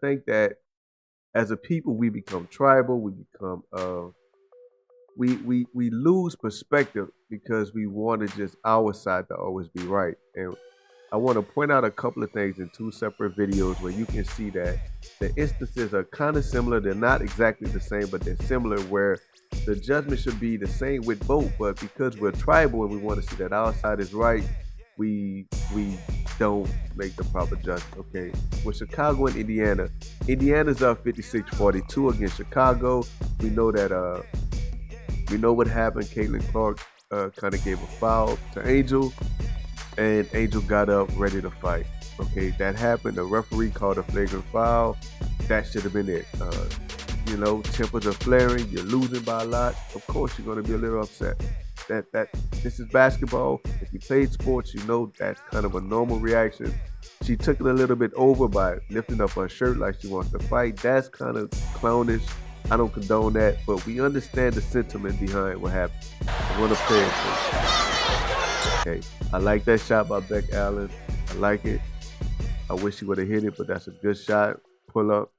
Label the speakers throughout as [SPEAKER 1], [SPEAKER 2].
[SPEAKER 1] think that as a people we become tribal, we become we lose perspective because we want to just our side to always be right. And I want to point out a couple of things in two separate videos where you can see that the instances are kind of similar. They're not exactly the same, but they're similar where the judgment should be the same with both. But because we're tribal and we want to see that our side is right, we don't make the proper judgment. Okay. With Chicago and Indiana, Indiana's up 56-42 against Chicago. We know that we know what happened. Caitlin Clark kind of gave a foul to Angel, and Angel got up ready to fight. Okay, that happened. The referee called a flagrant foul. That should have been it. Tempers are flaring. You're losing by a lot. Of course, you're going to be a little upset. That this is basketball. If you played sports, you know that's kind of a normal reaction. She took it a little bit over by lifting up her shirt like she wants to fight. That's kind of clownish. I don't condone that, but we understand the sentiment behind what happened. I want to play it. Okay, I like that shot by Beck Allen. I like it. I wish she would have hit it, but that's a good shot. Pull up.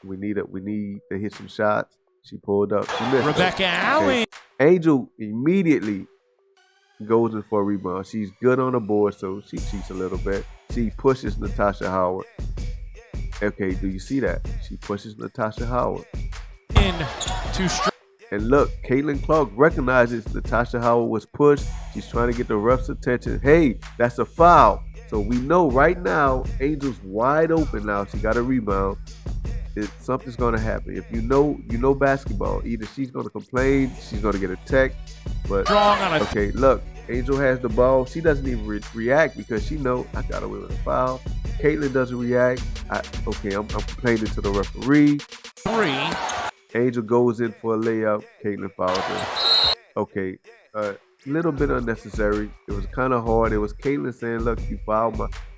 [SPEAKER 1] We need to hit some shots. She pulled up. She missed.
[SPEAKER 2] Rebecca Allen.
[SPEAKER 1] Angel immediately goes in for a rebound. She's good on the board, so she cheats a little bit. She pushes Natasha Howard. Okay, do you see that? She pushes Natasha Howard. And look, Caitlin Clark recognizes Natasha Howard was pushed. She's trying to get the ref's attention. Hey, that's a foul. So we know right now, Angel's wide open now. She got a rebound. Something's going to happen. If you know basketball, either she's going to complain, she's going to get a tech. But, okay, look, Angel has the ball. She doesn't even react because she know I got away with a foul. Caitlin doesn't react. I'm complaining to the referee. Angel goes in for a layup. Caitlin fouls her. Okay, little bit unnecessary. It was kind of hard. It was Caitlin saying, "Look, you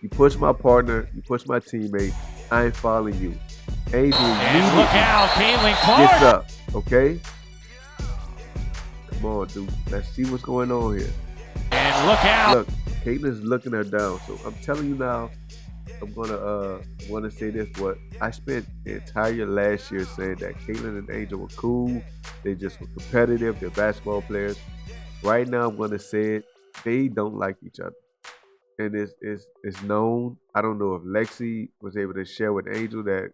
[SPEAKER 1] pushed my partner, you pushed my teammate. I ain't fouling you." Angel,
[SPEAKER 2] and look out, Caitlin Clark
[SPEAKER 1] gets up. Okay, come on, dude. Let's see what's going on here.
[SPEAKER 2] And look out.
[SPEAKER 1] Look, Caitlin's looking her down. So I'm telling you now. I'm gonna say this. What I spent the entire last year saying that Caitlin and Angel were cool. They just were competitive. They're basketball players. Right now, I'm gonna say it. They don't like each other, and it's known. I don't know if Lexi was able to share with Angel that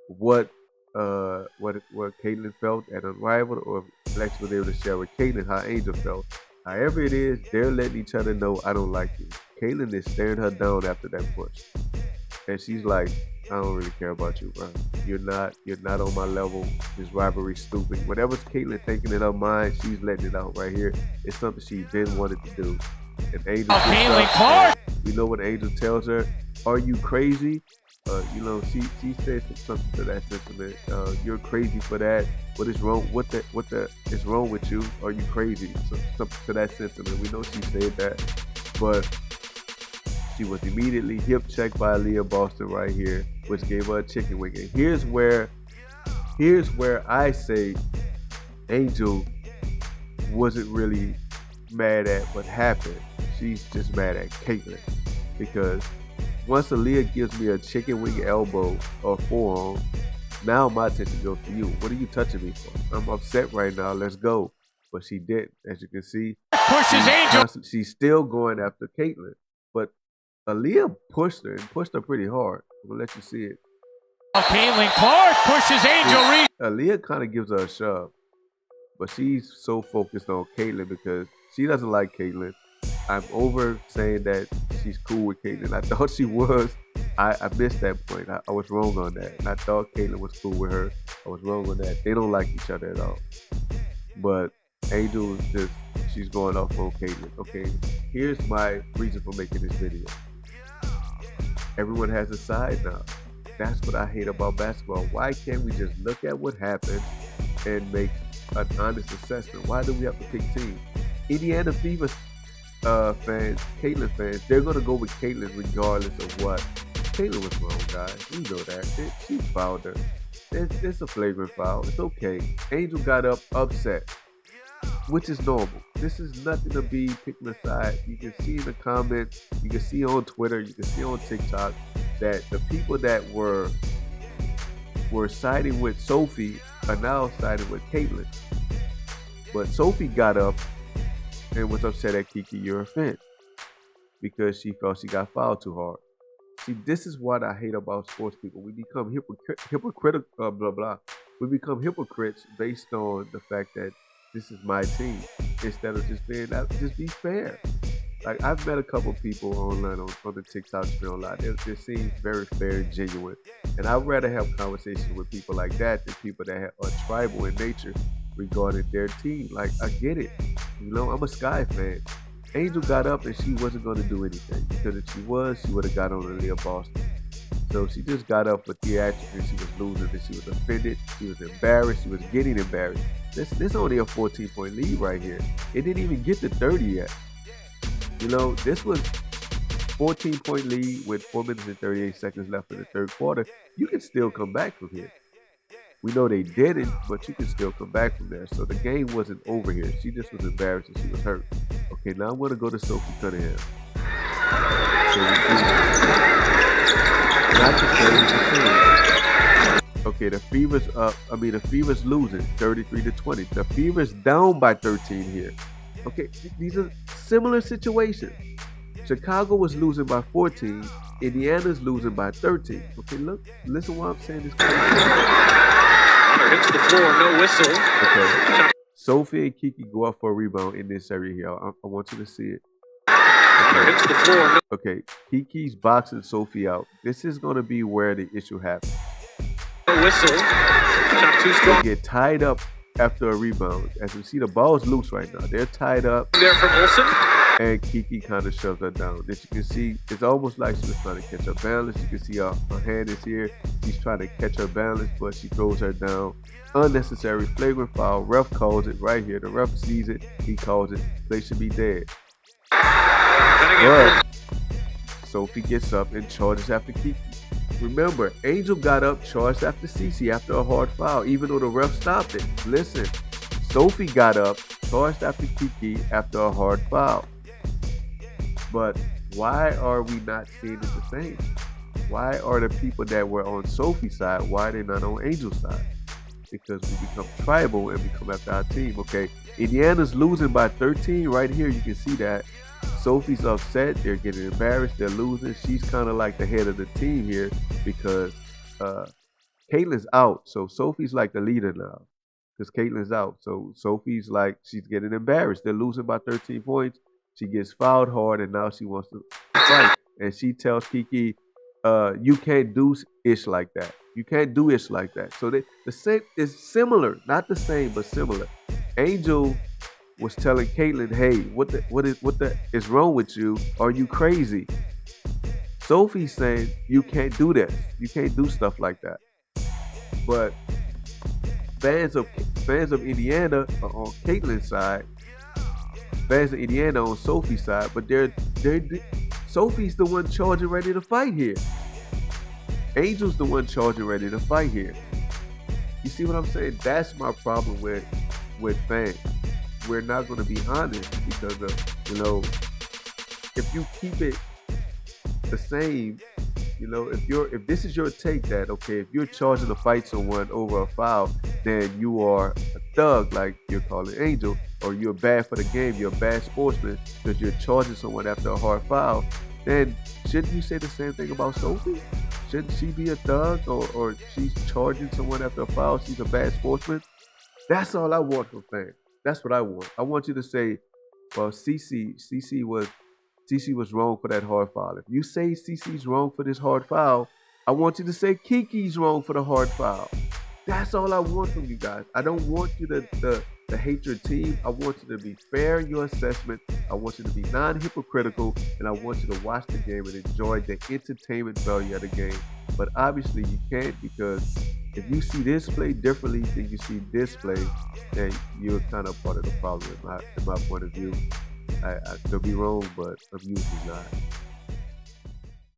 [SPEAKER 1] what Caitlin felt at Unrivaled, or if Lexi was able to share with Caitlin how Angel felt. However it is, they're letting each other know I don't like you. Caitlin is staring her down after that push. And she's like, I don't really care about you, bro. You're not on my level. This rivalry's stupid. Whatever's Caitlin thinking in her mind, she's letting it out right here. It's something she been wanted to do. And Angel we know what Angel tells her. Are you crazy? She says something to that sentiment. You're crazy for that. What is wrong? What is wrong with you? Are you crazy? So, something to that sentiment. We know she said that, but she was immediately hip checked by Leah Boston right here, which gave her a chicken wing. And here's where I say Angel wasn't really mad at what happened. She's just mad at Caitlin because once Aaliyah gives me a chicken wing elbow or forearm, now my attention goes to you. What are you touching me for? I'm upset right now. Let's go. But she didn't. As you can see,
[SPEAKER 2] pushes Angel.
[SPEAKER 1] She's still going after Caitlin. But Aaliyah pushed her and pushed her pretty hard. I'm going to let you see it.
[SPEAKER 2] Caitlin Clark pushes Angel Reese.
[SPEAKER 1] Aaliyah kind of gives her a shove. But she's so focused on Caitlin because she doesn't like Caitlin. I'm over saying that she's cool with Caitlin. I thought she was. I missed that point. I was wrong on that. And I thought Caitlin was cool with her. I was wrong on that. They don't like each other at all. But Angel is just, she's going off on Caitlin. Okay, here's my reason for making this video. Everyone has a side now. That's what I hate about basketball. Why can't we just look at what happened and make an honest assessment? Why do we have to pick teams? Indiana Fever fans, Caitlin fans, they're going to go with Caitlin regardless of what. Caitlin was wrong, guys. We know that. She fouled her. It's a flagrant foul. It's okay. Angel got up upset, which is normal. This is nothing to be picking a side. You can see in the comments, you can see on Twitter, you can see on TikTok that the people that were were siding with Sophie are now siding with Caitlyn. But Sophie got up and was upset at Kiki, you're a fan, because she felt she got fouled too hard. See, this is what I hate about sports people. We become hypocritical, blah, blah. We become hypocrites based on the fact that this is my team instead of just be fair. Like, I've met a couple people online on the TikTok sphere online. They seem very fair and genuine. And I'd rather have conversations with people like that than people that are tribal in nature regarding their team. Like, I get it. I'm a Sky fan. Angel got up and she wasn't going to do anything. Because if she was, she would have got on to Leah Boston. So she just got up for theatrics and she was losing and she was offended. She was embarrassed. She was getting embarrassed. This only a 14-point lead right here. It didn't even get to 30 yet. This was 14-point lead with 4 minutes and 38 seconds left in the third quarter. You can still come back from here. We know they didn't, but you can still come back from there. So the game wasn't over here. She just was embarrassed and she was hurt. Okay, now I'm going to go to Sophie Cunningham. Not the same. Okay, the Fever's losing 33-20. The Fever's down by 13 here. Okay, these are similar situations. Chicago was losing by 14. Indiana's losing by 13. Okay, listen what I'm saying. This
[SPEAKER 3] Hunter hits the floor, no whistle.
[SPEAKER 1] Okay. Sophie and Kiki go up for a rebound in this area here. I want you to see it.
[SPEAKER 3] Hunter hits the floor.
[SPEAKER 1] Okay, Kiki's boxing Sophie out. This is going to be where the issue happens.
[SPEAKER 3] No whistle. Shot too strong.
[SPEAKER 1] They get tied up after a rebound. As you see, the ball's loose right now. They're tied up.
[SPEAKER 3] There from Olsen.
[SPEAKER 1] And Kiki kind of shoves her down. As you can see, it's almost like she was trying to catch her balance. You can see her hand is here. She's trying to catch her balance, but she throws her down. Unnecessary flagrant foul. Ref calls it right here. The ref sees it. He calls it. Play should be dead. But Sophie gets up and charges after Kiki. Remember, Angel got up, charged after Cece after a hard foul, even though the ref stopped it. Listen, Sophie got up, charged after Kiki after a hard foul. But why are we not seeing it the same? Why are the people that were on Sophie's side, why are they not on Angel's side? Because we become tribal and we come after our team, okay? Indiana's losing by 13. Right here, you can see that. Sophie's upset. They're getting embarrassed. They're losing. She's kind of like the head of the team here because Caitlyn's out. So Sophie's like the leader now because Caitlyn's out. So Sophie's like, she's getting embarrassed. They're losing by 13 points. She gets fouled hard and now she wants to fight. And she tells Kiki, you can't do ish like that. You can't do ish like that. So the same is similar, not the same, but similar. Angel was telling Caitlyn, hey, what is wrong with you? Are you crazy? Sophie's saying, you can't do this. You can't do stuff like that. But fans of Indiana are on Caitlyn's side. Fans of Indiana on Sophie's side, but Sophie's the one charging ready to fight here. Angel's the one charging ready to fight here. You see what I'm saying? That's my problem with fans. We're not going to be honest because of, if you keep it the same, if this is your take that, okay, if you're charging to fight someone over a foul, then you are a thug like you're calling Angel, or you're bad for the game, you're a bad sportsman because you're charging someone after a hard foul, then shouldn't you say the same thing about Sophie? Shouldn't she be a thug or she's charging someone after a foul, she's a bad sportsman? That's all I want from fans. That's what I want. I want you to say, well, Cece was wrong for that hard foul. If you say Cece's wrong for this hard foul, I want you to say Kiki's wrong for the hard foul. That's all I want from you guys. I don't want you to hate your team. I want you to be fair in your assessment. I want you to be non-hypocritical, and I want you to watch the game and enjoy the entertainment value of the game. But obviously you can't, because if you see this play differently than you see this play, then you're kind of part of the problem in my point of view. I could be wrong, but I'm usually not.